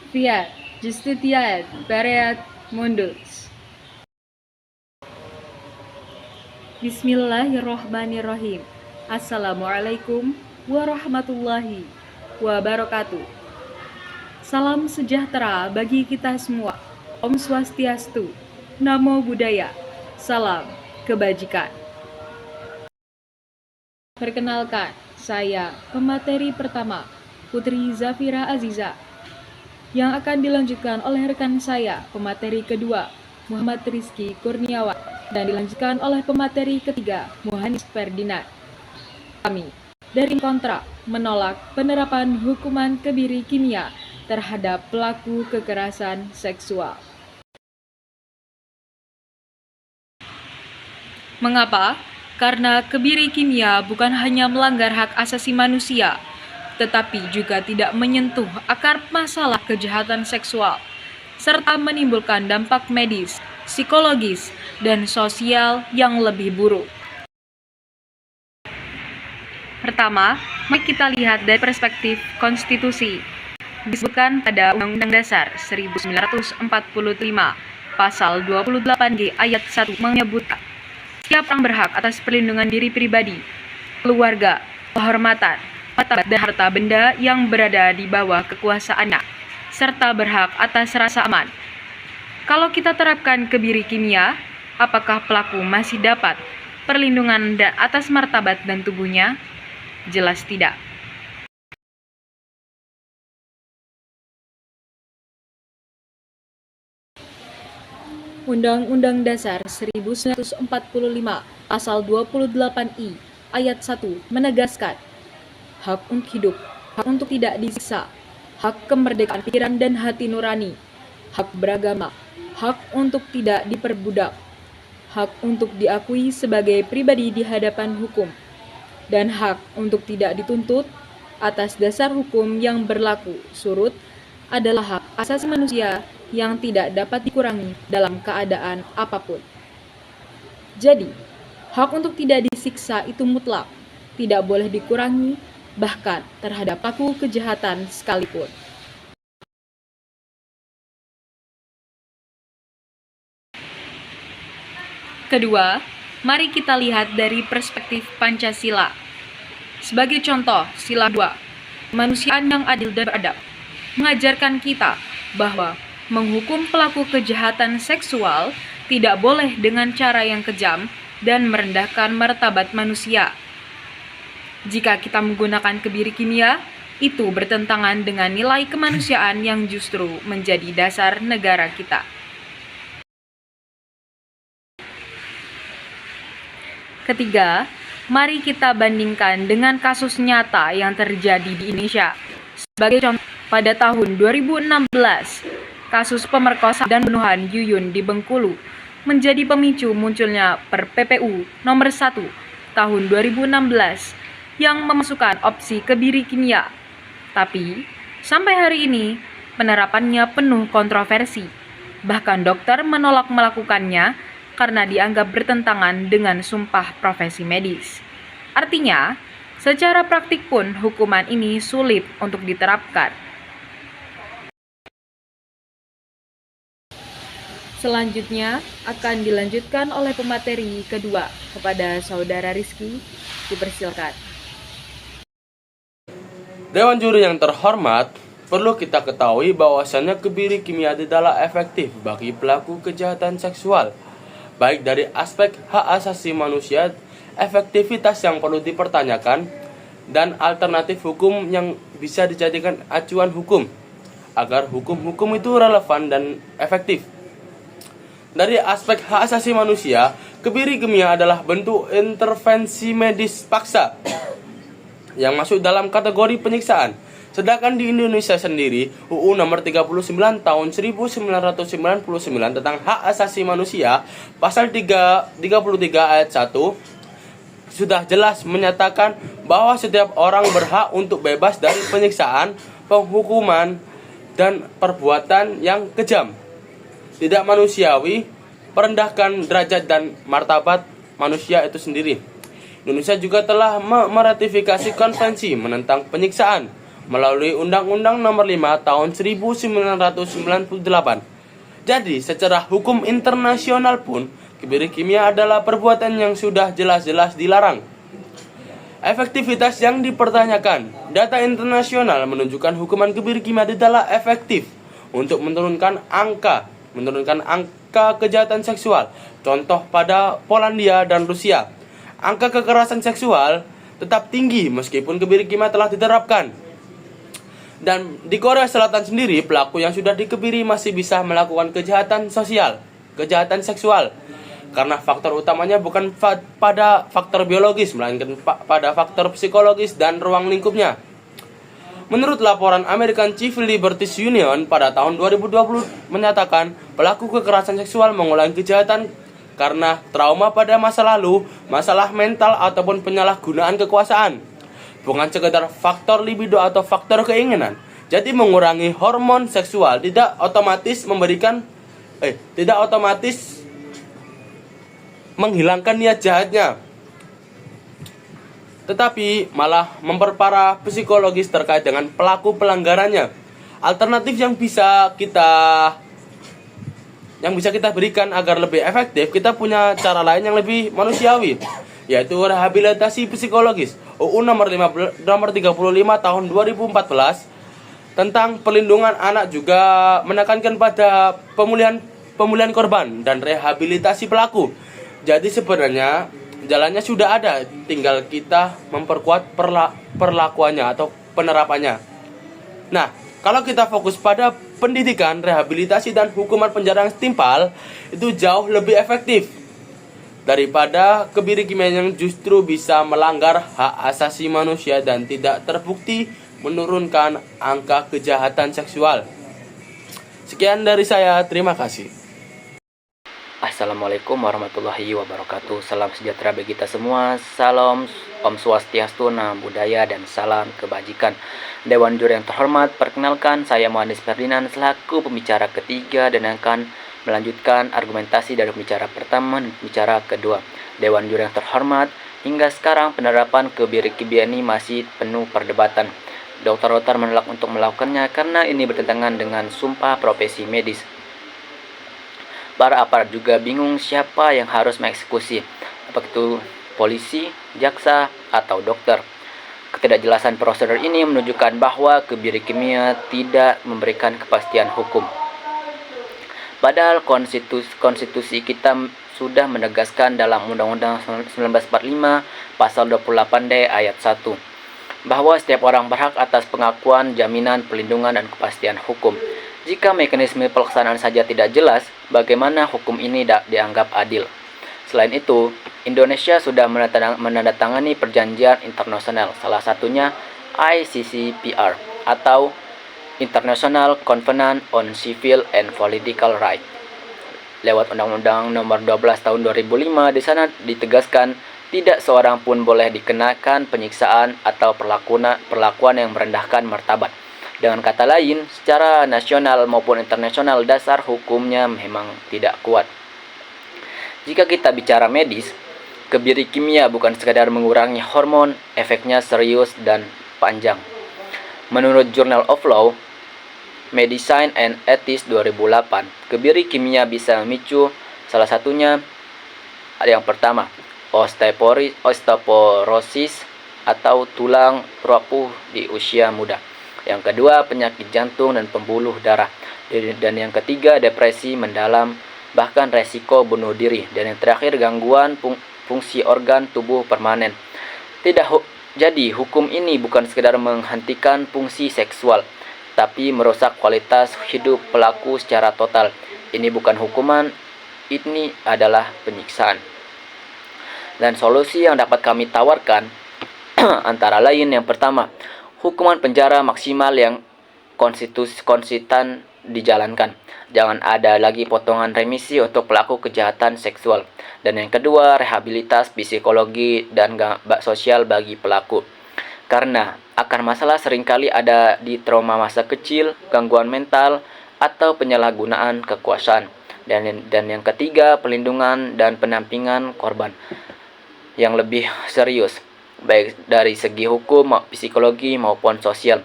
Fiat Justitiae Pereat Mundus. Bismillahirrohmanirrohim. Assalamualaikum warahmatullahi wabarakatuh. Salam sejahtera bagi kita semua. Om Swastiastu, Namo Buddhaya, salam kebajikan. Perkenalkan, saya pemateri pertama, Putri Zafira Aziza, yang akan dilanjutkan oleh rekan saya, pemateri kedua, Muhammad Rizky Kurniawan, dan dilanjutkan oleh pemateri ketiga, Muhanis Ferdinand. Kami dari Kontra menolak penerapan hukuman kebiri kimia terhadap pelaku kekerasan seksual. Mengapa? Karena kebiri kimia bukan hanya melanggar hak asasi manusia, tetapi juga tidak menyentuh akar masalah kejahatan seksual, serta menimbulkan dampak medis, psikologis, dan sosial yang lebih buruk. Pertama, mari kita lihat dari perspektif konstitusi. Disebutkan pada Undang-Undang Dasar 1945, Pasal 28G ayat 1 menyebutkan, setiap orang berhak atas perlindungan diri pribadi, keluarga, kehormatan, martabat dan harta benda yang berada di bawah kekuasaannya, serta berhak atas rasa aman. Kalau kita terapkan kebiri kimia, apakah pelaku masih dapat perlindungan atas martabat dan tubuhnya? Jelas tidak. Undang-Undang Dasar 1945 Pasal 28I ayat 1 menegaskan hak untuk hidup, hak untuk tidak disiksa, hak kemerdekaan pikiran dan hati nurani, hak beragama, hak untuk tidak diperbudak, hak untuk diakui sebagai pribadi di hadapan hukum, dan hak untuk tidak dituntut atas dasar hukum yang berlaku surut adalah hak asasi manusia yang tidak dapat dikurangi dalam keadaan apapun. Jadi, hak untuk tidak disiksa itu mutlak, tidak boleh dikurangi, bahkan terhadap pelaku kejahatan sekalipun. Kedua, mari kita lihat dari perspektif Pancasila. Sebagai contoh, sila 2, kemanusiaan yang adil dan beradab, mengajarkan kita bahwa menghukum pelaku kejahatan seksual tidak boleh dengan cara yang kejam dan merendahkan martabat manusia. Jika kita menggunakan kebiri kimia, itu bertentangan dengan nilai kemanusiaan yang justru menjadi dasar negara kita. Ketiga, mari kita bandingkan dengan kasus nyata yang terjadi di Indonesia. Sebagai contoh, pada tahun 2016, kasus pemerkosaan dan pembunuhan Yuyun di Bengkulu menjadi pemicu munculnya Per-PPU nomor 1 tahun 2016 yang memasukkan opsi kebiri kimia. Tapi, sampai hari ini, penerapannya penuh kontroversi. Bahkan dokter menolak melakukannya karena dianggap bertentangan dengan sumpah profesi medis. Artinya, secara praktik pun hukuman ini sulit untuk diterapkan. Selanjutnya akan dilanjutkan oleh pemateri kedua kepada Saudara Rizky. Dipersilakan. Dewan juri yang terhormat, perlu kita ketahui bahwasannya kebiri kimia tidaklah efektif bagi pelaku kejahatan seksual, baik dari aspek hak asasi manusia, efektivitas yang perlu dipertanyakan, dan alternatif hukum yang bisa dijadikan acuan hukum, agar hukum-hukum itu relevan dan efektif. Dari aspek hak asasi manusia, kebiri kimia adalah bentuk intervensi medis paksa yang masuk dalam kategori penyiksaan. Sedangkan di Indonesia sendiri, UU nomor 39 tahun 1999 tentang hak asasi manusia, pasal 33 ayat 1 sudah jelas menyatakan bahwa setiap orang berhak untuk bebas dari penyiksaan, penghukuman, dan perbuatan yang kejam, tidak manusiawi, merendahkan derajat dan martabat manusia itu sendiri. Indonesia juga telah meratifikasi konvensi menentang penyiksaan, melalui Undang-Undang Nomor 5 Tahun 1998. Jadi, secara hukum internasional pun, kebiri kimia adalah perbuatan yang sudah jelas-jelas dilarang. Efektivitas yang dipertanyakan. Data internasional menunjukkan hukuman kebiri kimia tidaklah efektif untuk menurunkan angka kejahatan seksual. Contoh pada Polandia dan Rusia. Angka kekerasan seksual tetap tinggi meskipun kebiri kimia telah diterapkan. Dan di Korea Selatan sendiri, pelaku yang sudah dikebiri masih bisa melakukan kejahatan seksual. Karena faktor utamanya bukan pada faktor biologis, melainkan pada faktor psikologis dan ruang lingkupnya. Menurut laporan American Civil Liberties Union pada tahun 2020 menyatakan pelaku kekerasan seksual mengulangi kejahatan karena trauma pada masa lalu, masalah mental ataupun penyalahgunaan kekuasaan. Bukan sekedar faktor libido atau faktor keinginan. Jadi mengurangi hormon seksual tidak otomatis menghilangkan niat jahatnya, tetapi malah memperparah psikologis terkait dengan pelaku pelanggarannya. Alternatif yang bisa kita berikan agar lebih efektif, kita punya cara lain yang lebih manusiawi, yaitu rehabilitasi psikologis. UU nomor 35 tahun 2014 tentang perlindungan anak juga menekankan pada pemulihan korban dan rehabilitasi pelaku. Jadi sebenarnya jalannya sudah ada, tinggal kita memperkuat perlakuannya atau penerapannya. Nah, kalau kita fokus pada pendidikan, rehabilitasi dan hukuman penjara yang setimpal, itu jauh lebih efektif daripada kebiri kimia yang justru bisa melanggar hak asasi manusia dan tidak terbukti menurunkan angka kejahatan seksual. Sekian dari saya, terima kasih. Assalamualaikum warahmatullahi wabarakatuh. Salam sejahtera bagi kita semua. Salam Om Swastiastu, Namo Buddhaya, dan salam kebajikan. Dewan Juri yang terhormat, perkenalkan saya Muhammad Ferdinand selaku pembicara ketiga dan akan melanjutkan argumentasi dari pembicara pertama dan pembicara kedua. Dewan Juri yang terhormat, hingga sekarang penerapan kebiri kimia ini masih penuh perdebatan. Dokter-dokter menolak untuk melakukannya karena ini bertentangan dengan sumpah profesi medis. Para aparat juga bingung siapa yang harus mengeksekusi, apakah itu polisi, jaksa, atau dokter. Ketidakjelasan prosedur ini menunjukkan bahwa kebiri kimia tidak memberikan kepastian hukum. Padahal konstitusi kita sudah menegaskan dalam Undang-Undang 1945 pasal 28D ayat 1 bahwa setiap orang berhak atas pengakuan, jaminan, perlindungan, dan kepastian hukum. Jika mekanisme pelaksanaan saja tidak jelas, bagaimana hukum ini dianggap adil? Selain itu, Indonesia sudah menandatangani perjanjian internasional, salah satunya ICCPR atau International Covenant on Civil and Political Rights. Lewat Undang-Undang Nomor 12 Tahun 2005, di sana ditegaskan tidak seorang pun boleh dikenakan penyiksaan atau perlakuan yang merendahkan martabat. Dengan kata lain, secara nasional maupun internasional dasar hukumnya memang tidak kuat. Jika kita bicara medis, kebiri kimia bukan sekadar mengurangi hormon, efeknya serius dan panjang. Menurut Journal of Law, Medicine and Ethics 2008, kebiri kimia bisa memicu salah satunya ada yang pertama, osteoporosis atau tulang rapuh di usia muda. Yang kedua, penyakit jantung dan pembuluh darah. Dan yang ketiga, depresi mendalam, bahkan resiko bunuh diri. Dan yang terakhir, gangguan fungsi organ tubuh permanen. Jadi, hukum ini bukan sekedar menghentikan fungsi seksual, tapi merusak kualitas hidup pelaku secara total. Ini bukan hukuman, ini adalah penyiksaan. Dan solusi yang dapat kami tawarkan antara lain yang pertama, hukuman penjara maksimal yang konsisten dijalankan. Jangan ada lagi potongan remisi untuk pelaku kejahatan seksual. Dan yang kedua, rehabilitas psikologi dan sosial bagi pelaku. Karena akar masalah seringkali ada di trauma masa kecil, gangguan mental, atau penyalahgunaan kekuasaan. Dan yang ketiga, perlindungan dan pendampingan korban yang lebih serius, baik dari segi hukum, psikologi maupun sosial.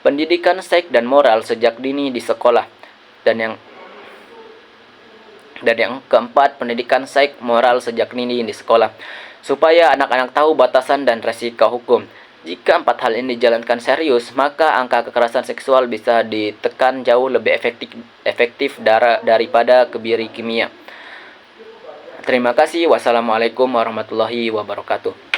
pendidikan seks dan moral sejak dini di sekolah. Dan yang keempat, pendidikan seks moral sejak dini di sekolah, supaya anak-anak tahu batasan dan resiko hukum. Jika 4 hal ini dijalankan serius, maka angka kekerasan seksual bisa ditekan jauh lebih efektif daripada kebiri kimia. Terima kasih. Wassalamualaikum warahmatullahi wabarakatuh.